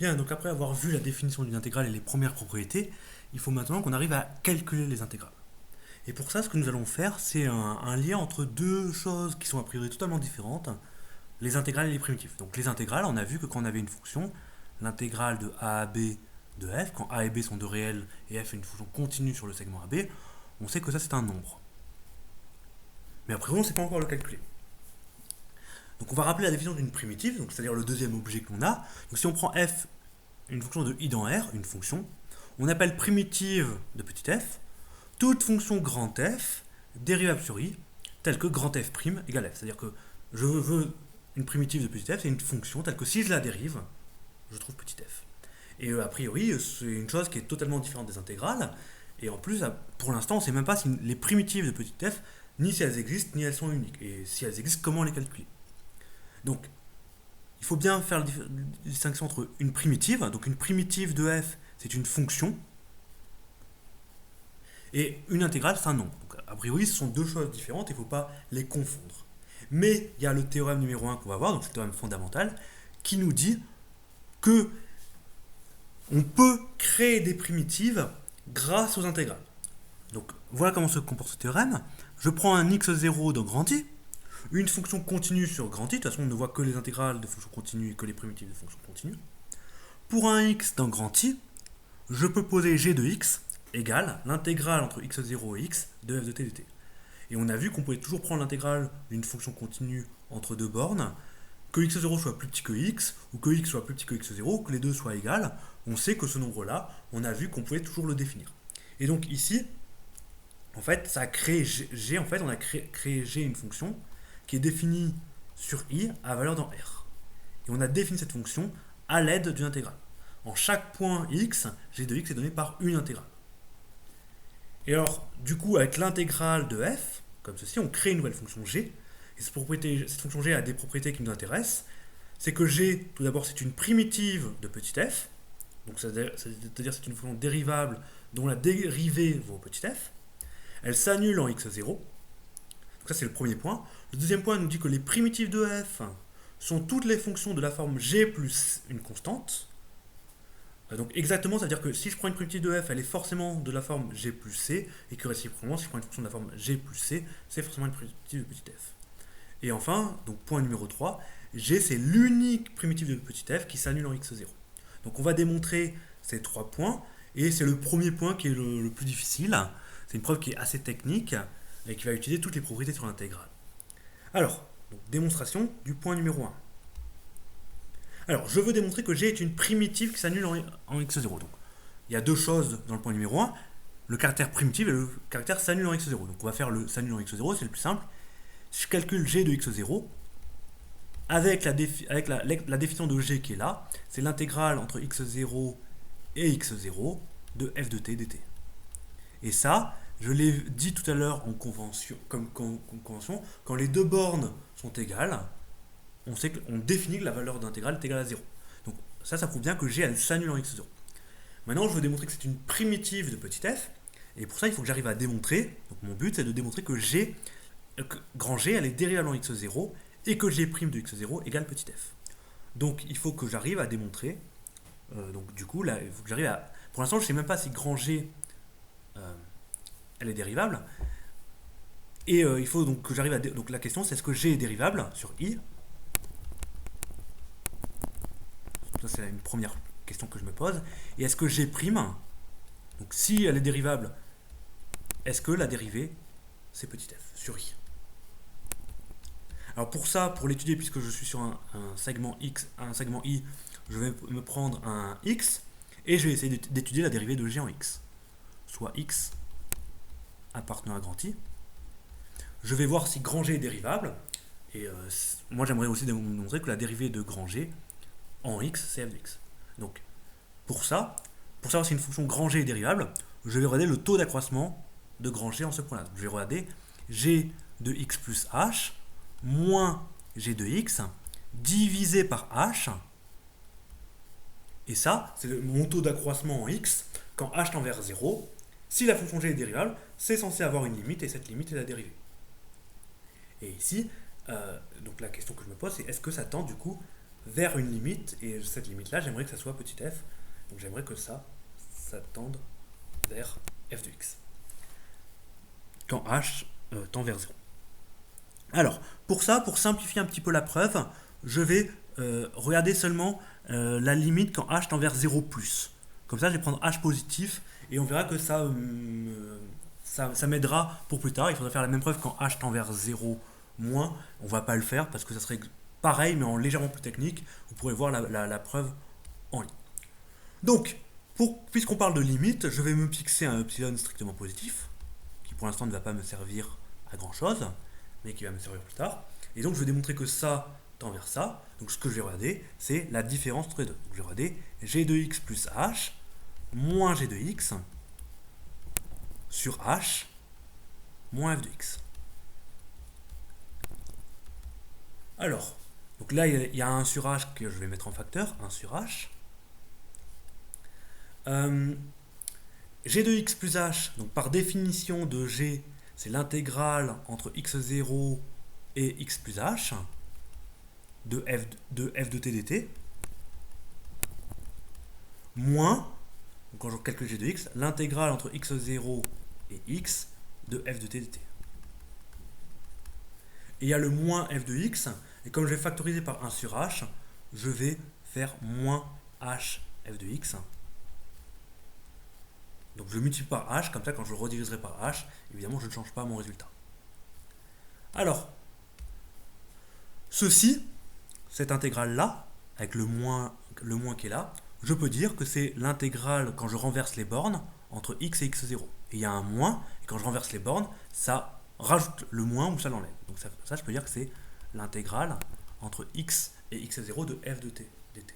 Bien, donc après avoir vu la définition d'une intégrale et les premières propriétés, il faut maintenant qu'on arrive à calculer les intégrales. Et pour ça, ce que nous allons faire, c'est un lien entre deux choses qui sont a priori totalement différentes, les intégrales et les primitives. Donc les intégrales, on a vu que quand on avait une fonction, l'intégrale de a à b de f, quand a et b sont deux réels et f est une fonction continue sur le segment AB, on sait que ça c'est un nombre. Mais a priori, on ne sait pas encore le calculer. Donc on va rappeler la définition d'une primitive, donc c'est-à-dire le deuxième objet qu'on a. Donc si on prend f, une fonction de i dans R, une fonction, on appelle primitive de petit f toute fonction grand F dérivable sur i telle que grand F' égale f. C'est-à-dire que je veux une primitive de petit f, c'est une fonction telle que si je la dérive, je trouve petit f. Et a priori, c'est une chose qui est totalement différente des intégrales. Et en plus, pour l'instant, on ne sait même pas si les primitives de petit f, ni si elles existent, ni elles sont uniques. Et si elles existent, comment les calculer. Donc, il faut bien faire la distinction entre une primitive, donc une primitive de f, c'est une fonction, et une intégrale, c'est un nombre. Donc, a priori, ce sont deux choses différentes, il ne faut pas les confondre. Mais il y a le théorème numéro 1 qu'on va voir, donc c'est le théorème fondamental, qui nous dit que on peut créer des primitives grâce aux intégrales. Donc voilà comment se comporte ce théorème. Je prends un x0 dans grand I, une fonction continue sur grand I, de toute façon on ne voit que les intégrales de fonctions continues et que les primitives de fonctions continues. Pour un x dans grand I, je peux poser g de x égale l'intégrale entre x0 et x de f de t dt. Et on a vu qu'on pouvait toujours prendre l'intégrale d'une fonction continue entre deux bornes, que x0 soit plus petit que x, ou que x soit plus petit que x0, que les deux soient égales. On sait que ce nombre-là, on a vu qu'on pouvait toujours le définir. Et donc ici, en fait, ça a créé g, en fait, on a créé g une fonction qui est définie sur i à valeur dans R. Et on a défini cette fonction à l'aide d'une intégrale. En chaque point x, g de x est donné par une intégrale. Et alors, du coup, avec l'intégrale de f, comme ceci, on crée une nouvelle fonction g. Et cette fonction g a des propriétés qui nous intéressent. C'est que g, tout d'abord, c'est une primitive de petit f. Donc, c'est-à-dire c'est une fonction dérivable dont la dérivée vaut petit f. Elle s'annule en x0. Donc ça, c'est le premier point. Le deuxième point nous dit que les primitives de f sont toutes les fonctions de la forme g plus une constante. Donc exactement, ça veut dire que si je prends une primitive de f, elle est forcément de la forme g plus c, et que réciproquement, si je prends une fonction de la forme g plus c, c'est forcément une primitive de petit f. Et enfin, donc point numéro 3, g c'est l'unique primitive de petit f qui s'annule en x0. Donc on va démontrer ces trois points, et c'est le premier point qui est le plus difficile. C'est une preuve qui est assez technique, et qui va utiliser toutes les propriétés sur l'intégrale. Alors, donc, démonstration du point numéro 1. Alors, je veux démontrer que g est une primitive qui s'annule en x0. Donc, il y a deux choses dans le point numéro 1, le caractère primitif et le caractère s'annule en x0. Donc, on va faire le s'annule en x0, c'est le plus simple. Si je calcule g de x0, avec la définition de g qui est là, c'est l'intégrale entre x0 et x0 de f de t dt. Et ça, je l'ai dit tout à l'heure en convention, comme convention, quand les deux bornes sont égales, on sait qu'on définit que la valeur d'intégrale est égale à 0. Donc ça prouve bien que g elle s'annule en x0. Maintenant, je veux démontrer que c'est une primitive de petit f, et pour ça, il faut que j'arrive à démontrer, donc mon but c'est de démontrer que grand G, elle est dérivable en x0, et que g' de x0 égale petit f. Donc il faut que j'arrive à démontrer, donc du coup, là, il faut que j'arrive à... Pour l'instant, je ne sais même pas si grand G, elle est dérivable, et il faut donc que j'arrive à... Donc la question, c'est est-ce que g est dérivable sur i. Ça, c'est une première question que je me pose. Et est-ce que g', donc si elle est dérivable, est-ce que la dérivée, c'est petit f sur i? Alors pour ça, pour l'étudier, puisque je suis sur un segment x, un segment i, je vais me prendre un x, et je vais essayer d'étudier la dérivée de g en x. Soit x appartenant à grand i. Je vais voir si grand G est dérivable, et moi j'aimerais aussi démontrer que la dérivée de grand G en x, c'est f de x. Donc, pour ça, pour savoir si une fonction grand G est dérivable, je vais regarder le taux d'accroissement de grand G en ce point-là. Donc, je vais regarder g de x plus h moins g de x divisé par h. Et ça, c'est mon taux d'accroissement en x quand h tend vers 0. Si la fonction g est dérivable, c'est censé avoir une limite, et cette limite est la dérivée. Et ici, donc la question que je me pose, c'est est-ce que ça tend du coup vers une limite, et cette limite-là, j'aimerais que ça soit petit f. Donc j'aimerais que ça tende vers f de x. Quand h tend vers 0. Alors, pour ça, pour simplifier un petit peu la preuve, je vais regarder seulement la limite quand h tend vers 0 plus. Comme ça, je vais prendre h positif, et on verra que ça m'aidera pour plus tard. Il faudra faire la même preuve quand h tend vers 0 moins. On va pas le faire parce que ça serait pareil, mais en légèrement plus technique. Vous pourrez voir la preuve en ligne. Donc, puisqu'on parle de limite, je vais me fixer un epsilon strictement positif, qui pour l'instant ne va pas me servir à grand chose, mais qui va me servir plus tard. Et donc, je vais démontrer que ça tend vers ça. Donc, ce que je vais regarder, c'est la différence entre les deux. Donc, je vais regarder g de x plus h moins g de x sur h moins f de x. Alors, donc là, il y a 1 sur h que je vais mettre en facteur, 1 sur h. G de x plus h, donc par définition de g, c'est l'intégrale entre x0 et x plus h de f de t dt, moins, quand je calcule g de x, l'intégrale entre x0 et x de f de t dt. Et il y a le moins f de x, et comme je vais factoriser par 1 sur h, je vais faire moins h f de x. Donc je multiplie par h, comme ça quand je le redirigerai par h, évidemment je ne change pas mon résultat. Alors, cette intégrale-là, avec le moins qui est là, je peux dire que c'est l'intégrale quand je renverse les bornes entre x et x0. Et il y a un moins, et quand je renverse les bornes, ça rajoute le moins ou ça l'enlève. Donc ça, je peux dire que c'est l'intégrale entre x et x0 de f de t dt.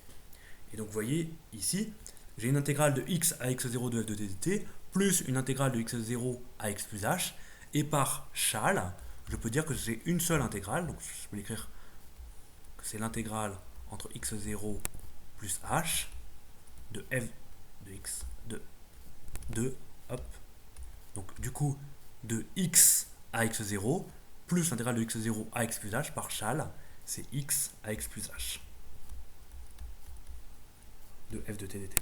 Et donc vous voyez ici, j'ai une intégrale de x à x0 de f de t dt, plus une intégrale de x0 à x plus h, et par Schall, je peux dire que c'est une seule intégrale, donc je peux l'écrire que c'est l'intégrale entre x0 plus h de f de x de hop, donc du coup de x à x0 plus l'intégrale de x0 à x plus h par Schall, c'est x à x plus h de f de t dt.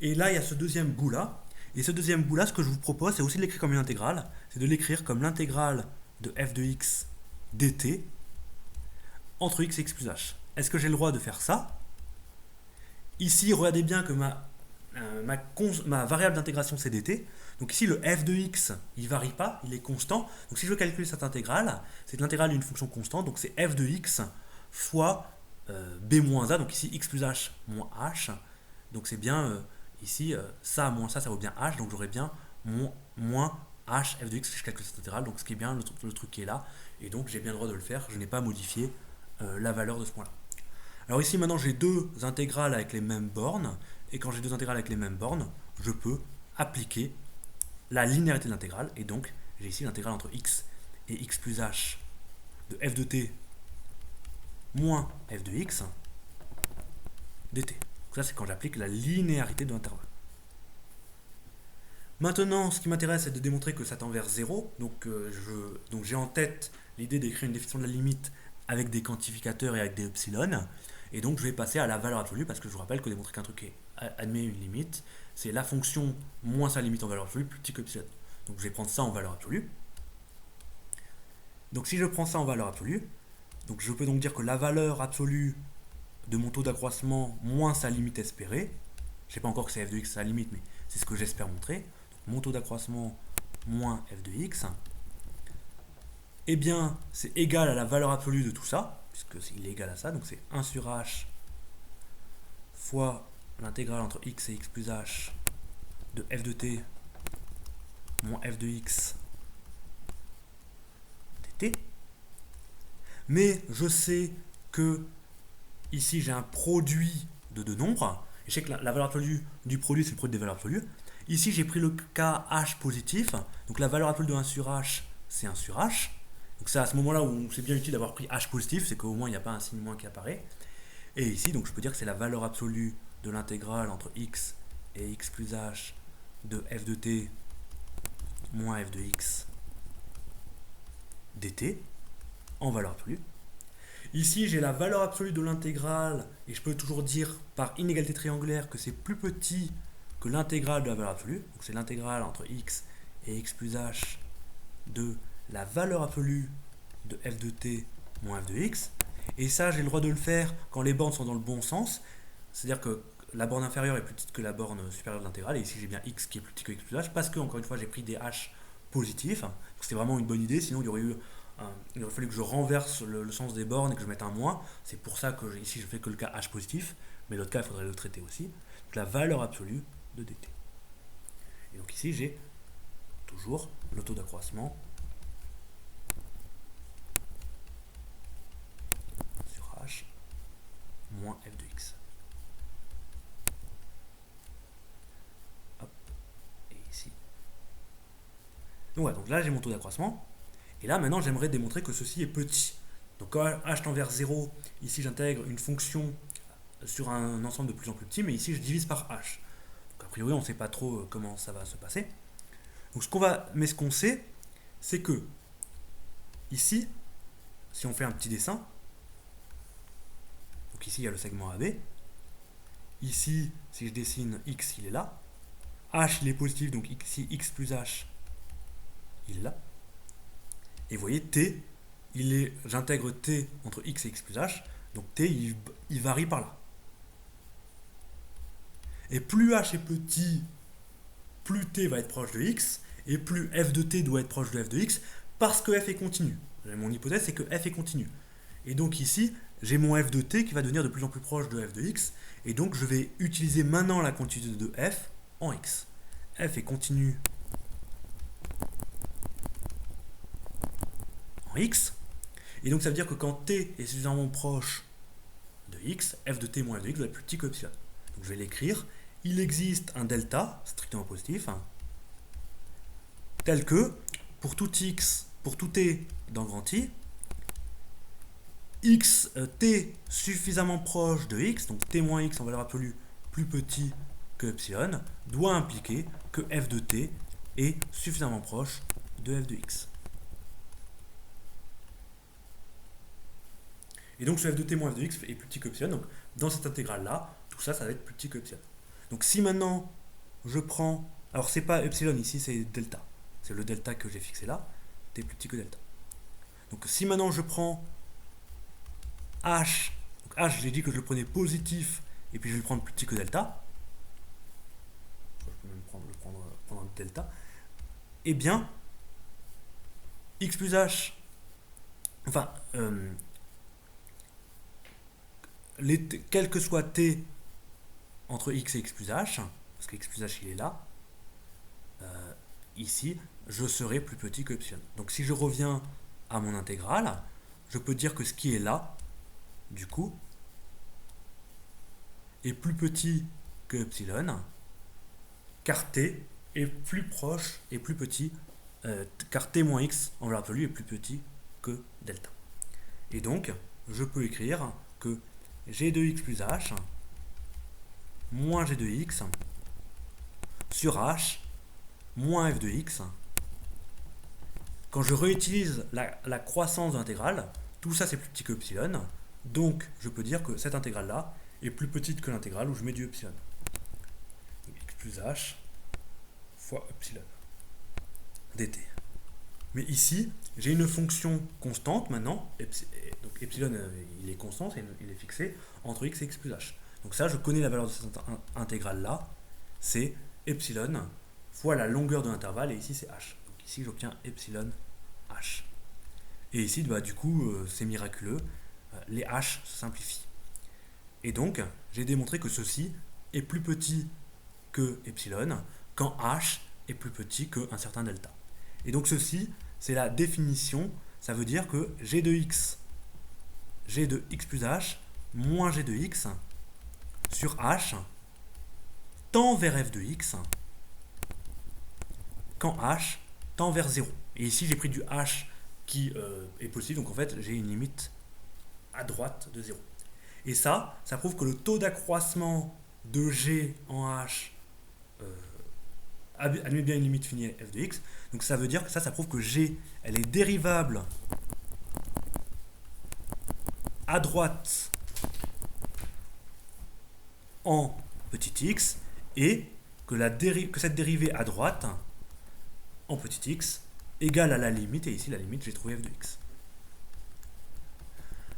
Et là, il y a ce deuxième bout là. Et ce deuxième bout là, ce que je vous propose, c'est aussi de l'écrire comme une intégrale. C'est de l'écrire comme l'intégrale de f de x dt entre x et x plus h. Est-ce que j'ai le droit de faire ça? Ici, regardez bien que ma variable d'intégration c'est dt. Donc ici, le f de x, il ne varie pas, il est constant. Donc si je veux calculer cette intégrale, c'est l'intégrale d'une fonction constante. Donc c'est f de x fois b moins a. Donc ici, x plus h moins h. Donc c'est bien... ici, ça moins ça vaut bien h, donc j'aurai bien moins h f de x si je calcule cette intégrale, donc ce qui est bien le truc qui est là, et donc j'ai bien le droit de le faire, je n'ai pas modifié la valeur de ce point-là. Alors ici maintenant j'ai deux intégrales avec les mêmes bornes, et quand j'ai deux intégrales avec les mêmes bornes, je peux appliquer la linéarité de l'intégrale, et donc j'ai ici l'intégrale entre x et x plus h de f de t moins f de x dt. Ça, c'est quand j'applique la linéarité de l'intervalle. Maintenant, ce qui m'intéresse, c'est de démontrer que ça tend vers 0. Donc j'ai en tête l'idée d'écrire une définition de la limite avec des quantificateurs et avec des epsilon. Et donc, je vais passer à la valeur absolue, parce que je vous rappelle que démontrer qu'un truc admet une limite, c'est la fonction moins sa limite en valeur absolue plus petit que epsilon. Donc, je vais prendre ça en valeur absolue. Donc, si je prends ça en valeur absolue, donc je peux donc dire que la valeur absolue de mon taux d'accroissement moins sa limite espérée, je ne sais pas encore que c'est f de x sa limite, mais c'est ce que j'espère montrer, donc mon taux d'accroissement moins f de x, eh bien c'est égal à la valeur absolue de tout ça, puisqu'il est égal à ça, donc c'est 1 sur h fois l'intégrale entre x et x plus h de f de t moins f de x dt. Mais je sais que ici j'ai un produit de deux nombres, et je sais que la valeur absolue du produit c'est le produit des valeurs absolues. Ici j'ai pris le cas h positif, donc la valeur absolue de 1 sur h c'est 1 sur h. Donc c'est à ce moment-là où c'est bien utile d'avoir pris h positif, c'est qu'au moins il n'y a pas un signe moins qui apparaît. Et ici donc je peux dire que c'est la valeur absolue de l'intégrale entre x et x plus h de f de t moins f de x dt en valeur absolue. Ici, j'ai la valeur absolue de l'intégrale, et je peux toujours dire par inégalité triangulaire que c'est plus petit que l'intégrale de la valeur absolue. Donc c'est l'intégrale entre x et x plus h de la valeur absolue de f de t moins f de x. Et ça, j'ai le droit de le faire quand les bornes sont dans le bon sens. C'est-à-dire que la borne inférieure est plus petite que la borne supérieure de l'intégrale. Et ici, j'ai bien x qui est plus petit que x plus h, parce que, encore une fois, j'ai pris des h positifs. C'était vraiment une bonne idée, sinon il aurait fallu que je renverse le sens des bornes et que je mette un moins. C'est pour ça que ici, je fais que le cas h positif. Mais l'autre cas, il faudrait le traiter aussi. Donc la valeur absolue de dt. Et donc ici, j'ai toujours le taux d'accroissement sur h moins f de x. Hop, et ici. Donc voilà, donc là j'ai mon taux d'accroissement. Et là maintenant j'aimerais démontrer que ceci est petit. Donc quand h tend vers 0, ici j'intègre une fonction sur un ensemble de plus en plus petit, mais ici je divise par h. Donc a priori on ne sait pas trop comment ça va se passer. Donc ce qu'on sait, c'est que ici, si on fait un petit dessin, donc ici il y a le segment AB, ici si je dessine x il est là, h il est positif, donc ici x plus h il est là, et vous voyez t, j'intègre t entre x et x plus h, donc t il varie par là. Et plus h est petit, plus t va être proche de x, et plus f de t doit être proche de f de x, parce que f est continu. Mon hypothèse, c'est que f est continu. Et donc ici, j'ai mon f de t qui va devenir de plus en plus proche de f de x, et donc je vais utiliser maintenant la continuité de f en x. F est continu en x, et donc ça veut dire que quand t est suffisamment proche de x, f de t moins f de x doit être plus petit que epsilon. Donc je vais l'écrire. Il existe un delta, strictement positif, tel que, pour tout x, pour tout t dans grand I, x, t suffisamment proche de x, donc t moins x en valeur absolue plus petit que epsilon, doit impliquer que f de t est suffisamment proche de f de x. Et donc ce f de t moins f de x est plus petit que epsilon, donc dans cette intégrale-là, tout ça, ça va être plus petit que epsilon. Donc si maintenant je prends, alors c'est pas epsilon ici, c'est delta. C'est le delta que j'ai fixé là, t est plus petit que delta. Donc si maintenant je prends h, donc h j'ai dit que je le prenais positif, et puis je vais le prendre plus petit que delta, je peux même prendre un delta, eh bien, x plus h, enfin, quel que soit t entre x et x plus h, parce que x plus h il est là, ici, je serai plus petit que epsilon. Donc si je reviens à mon intégrale, je peux dire que ce qui est là, du coup, est plus petit que epsilon, car t est plus proche et plus petit, car t moins x en valeur absolue est plus petit que delta. Et donc, je peux écrire que g de x plus h moins g de x sur h moins f de x. Quand je réutilise la croissance de l'intégrale, tout ça c'est plus petit que epsilon, donc je peux dire que cette intégrale-là est plus petite que l'intégrale où je mets du epsilon. Donc x plus h fois epsilon dt. Mais ici, j'ai une fonction constante maintenant, donc epsilon il est constant, il est fixé entre x et x plus h. Donc ça, je connais la valeur de cette intégrale-là, c'est epsilon fois la longueur de l'intervalle, et ici c'est h. Donc ici j'obtiens epsilon h. Et ici, bah, du coup, c'est miraculeux, les h se simplifient. Et donc, j'ai démontré que ceci est plus petit que epsilon quand h est plus petit qu'un certain delta. Et donc ceci, c'est la définition, ça veut dire que g de x plus h moins g de x sur h tend vers f de x quand h tend vers 0. Et ici, j'ai pris du h qui est positif, donc en fait, j'ai une limite à droite de 0. Et ça prouve que le taux d'accroissement de g en h admet bien une limite finie f de x. Donc ça veut dire que ça prouve que g, elle est dérivable à droite en petit x et que cette dérivée à droite en petit x égale à la limite, et ici la limite j'ai trouvé f de x.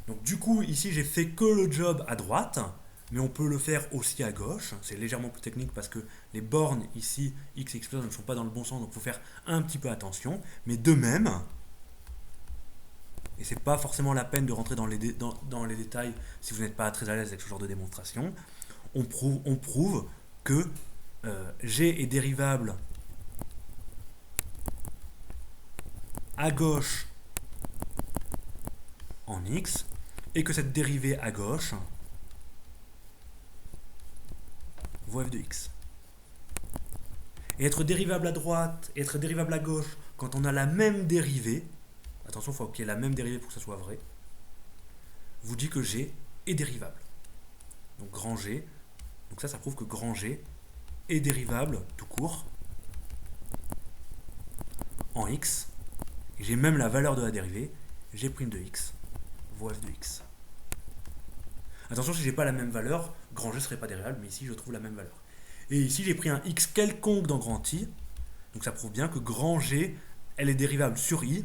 Donc du coup ici j'ai fait que le job à droite, mais on peut le faire aussi à gauche. C'est légèrement plus technique parce que les bornes ici, x et x+, ne sont pas dans le bon sens, donc il faut faire un petit peu attention. Mais de même, et c'est pas forcément la peine de rentrer dans les détails si vous n'êtes pas très à l'aise avec ce genre de démonstration, on prouve que g est dérivable à gauche en x, et que cette dérivée à gauche vaut f de x. Et être dérivable à droite et être dérivable à gauche quand on a la même dérivée, attention, il faut qu'il y ait la même dérivée pour que ça soit vrai, vous dit que g est dérivable. Donc grand G, donc ça prouve que grand G est dérivable tout court en x, et j'ai même la valeur de la dérivée, g' de x vaut f de x. Attention, si j'ai pas la même valeur, grand G ne serait pas dérivable, mais ici je trouve la même valeur. Et ici j'ai pris un x quelconque dans grand I, donc ça prouve bien que grand G, elle est dérivable sur I,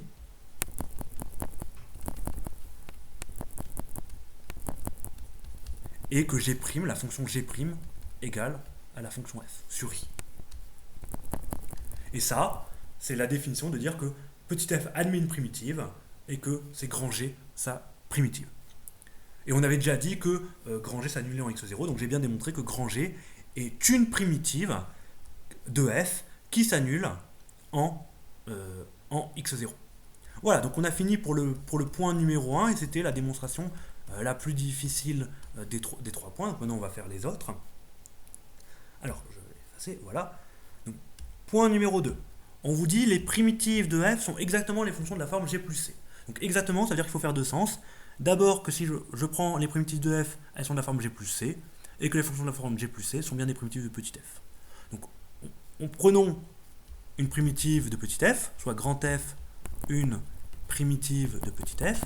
et que g', la fonction g' égale à la fonction f sur I. Et ça, c'est la définition de dire que petit f admet une primitive, et que c'est grand G sa primitive. Et on avait déjà dit que grand G s'annulait en x0, donc j'ai bien démontré que grand G est une primitive de f qui s'annule en x0. Voilà, donc on a fini pour le point numéro 1, et c'était la démonstration la plus difficile des trois points. Donc maintenant on va faire les autres. Alors, je vais effacer, voilà. Donc, point numéro 2. On vous dit les primitives de f sont exactement les fonctions de la forme g plus c. Donc exactement, ça veut dire qu'il faut faire deux sens. D'abord que si je prends les primitives de f, elles sont de la forme g plus c, et que les fonctions de la forme g plus c sont bien des primitives de petit f. Donc prenons une primitive de petit f, soit grand F, une primitive de petit f.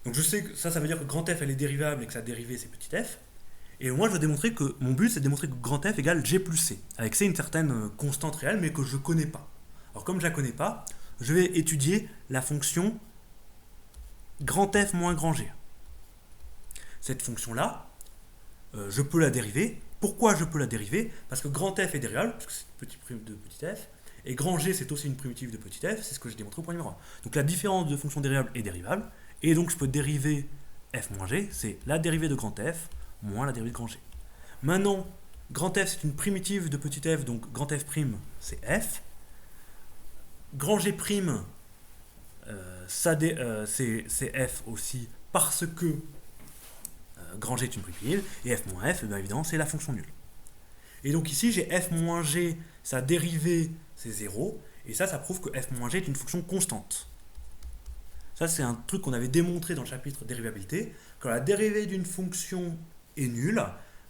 Donc je sais que ça veut dire que grand F elle est dérivable et que sa dérivée c'est petit f. Et moi je veux démontrer que, mon but c'est de démontrer que grand F égale g plus c, avec c une certaine constante réelle mais que je ne connais pas. Alors comme je ne la connais pas, je vais étudier la fonction grand F moins grand G. Cette fonction-là, je peux la dériver. Pourquoi je peux la dériver? Parce que grand F est dérivable, parce que c'est petit prime de petit f, et grand G c'est aussi une primitive de petit f, c'est ce que j'ai démontré au point numéro 1. Donc la différence de fonction dérivable est dérivable, et donc je peux dériver f moins g, c'est la dérivée de grand F moins la dérivée de grand G. Maintenant, grand F c'est une primitive de petit f, donc grand F' c'est f. Grand G', c'est f aussi parce que grand G est une primitive, et f moins f, bien évidemment, c'est la fonction nulle. Et donc ici, j'ai f moins g, sa dérivée, c'est 0, et ça prouve que f moins g est une fonction constante. Ça, c'est un truc qu'on avait démontré dans le chapitre dérivabilité. Quand la dérivée d'une fonction est nulle,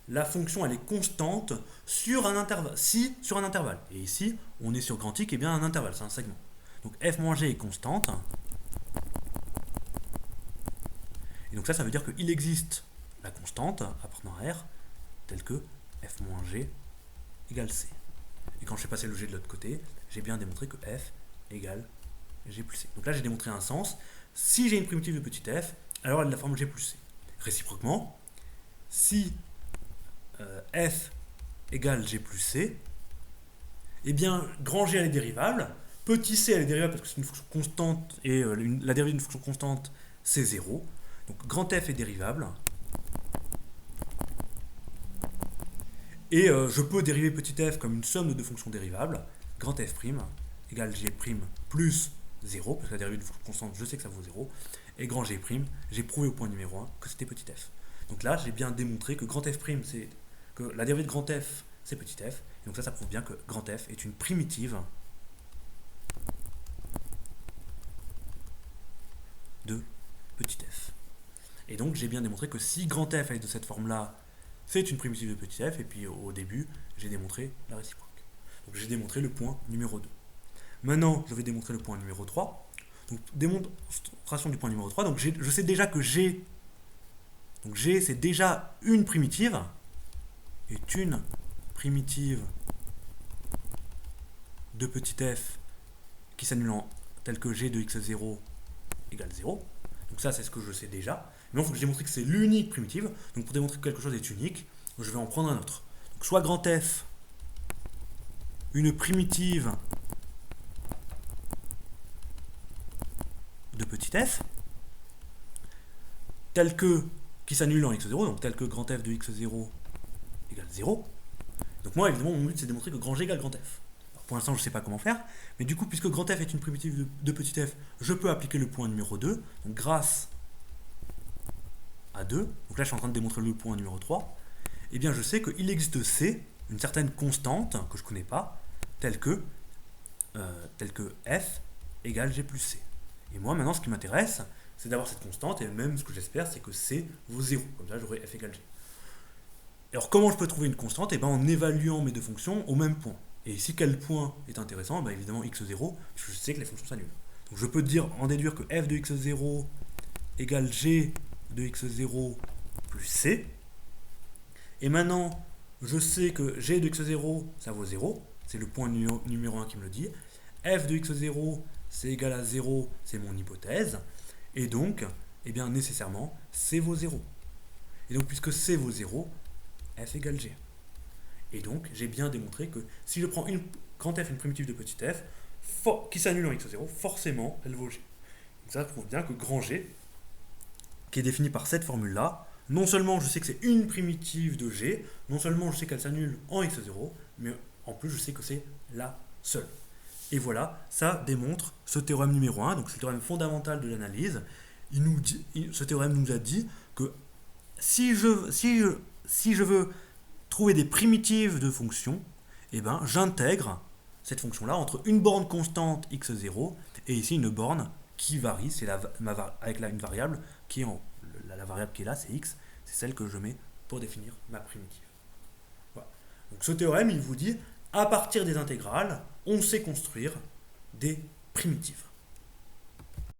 la fonction, elle est constante sur un intervalle. Si, sur un intervalle. Et ici, on est sur grand I, qui est bien un intervalle, c'est un segment. Donc f moins g est constante. Et donc ça veut dire qu'il existe la constante appartenant à R, telle que f moins g égale c. Et quand je fais passer le g de l'autre côté, j'ai bien démontré que f égale g plus c. Donc là, j'ai démontré un sens. Si j'ai une primitive de petit f, alors elle est de la forme g plus c. Réciproquement, si f égale g plus c, eh bien, grand G elle est dérivable, petit c elle est dérivable parce que c'est une fonction constante, et la dérivée d'une fonction constante, c'est 0. Donc grand F est dérivable. Et je peux dériver petit f comme une somme de deux fonctions dérivables. Grand F' égale G' plus 0, parce que la dérivée d'une fonction constante, je sais que ça vaut 0. Et grand G', j'ai prouvé au point numéro 1 que c'était petit f. Donc là, j'ai bien démontré que grand F', c'est que la dérivée de grand F, c'est petit f. Et donc ça prouve bien que grand F est une primitive de petit f. Et donc j'ai bien démontré que si grand F est de cette forme-là, c'est une primitive de petit f, et puis au début, j'ai démontré la réciproque. Donc j'ai démontré le point numéro 2. Maintenant, je vais démontrer le point numéro 3. Donc, démonstration du point numéro 3. Donc, je sais déjà que G, donc G, c'est déjà une primitive, est une primitive de petit f qui s'annule en tel que G de x0 égale 0. Donc ça, c'est ce que je sais déjà. Mais il faut que je démontre que c'est l'unique primitive. Donc pour démontrer que quelque chose est unique, je vais en prendre un autre. Donc soit grand F, une primitive de petit f, tel que, qui s'annule en x0, donc tel que grand F de x0 égale 0. Donc moi, évidemment, mon but, c'est de démontrer que grand G égale grand F. Alors, pour l'instant, je ne sais pas comment faire, mais du coup, puisque grand F est une primitive de petit f, je peux appliquer le point numéro 2. Donc grâce à 2, donc là, je suis en train de démontrer le point numéro 3, eh bien, je sais qu'il existe C, une certaine constante que je ne connais pas, telle que f égale G plus C. Et moi, maintenant, ce qui m'intéresse, c'est d'avoir cette constante, et même ce que j'espère, c'est que C vaut 0. Comme ça, j'aurai f égale G. Alors, comment je peux trouver une constante? Eh bien, en évaluant mes deux fonctions au même point. Et ici, quel point est intéressant? Ben, évidemment, x0, parce que je sais que les fonctions s'annulent. Donc, je peux en déduire que f de x0 égale G de x0 plus C. Et maintenant, je sais que G de x0, ça vaut 0. C'est le point numéro 1 qui me le dit. F de x0, c'est égal à 0, c'est mon hypothèse. Et donc, eh bien, nécessairement, C vaut 0. Et donc, puisque C vaut 0, F égale G. Et donc, j'ai bien démontré que si je prends grand F, une primitive de petit f, qui s'annule en x0, forcément, elle vaut G. Donc ça prouve bien que grand G, qui est défini par cette formule-là, non seulement je sais que c'est une primitive de G, non seulement je sais qu'elle s'annule en x0, mais en plus je sais que c'est la seule. Et voilà, ça démontre ce théorème numéro 1, donc c'est le théorème fondamental de l'analyse. Ce théorème nous a dit que si je veux trouver des primitives de fonctions, eh ben, j'intègre cette fonction-là entre une borne constante x0 et ici une borne qui varie, c'est avec une variable qui est la variable qui est là, c'est x, c'est celle que je mets pour définir ma primitive. Voilà. Donc ce théorème, il vous dit, à partir des intégrales, on sait construire des primitives.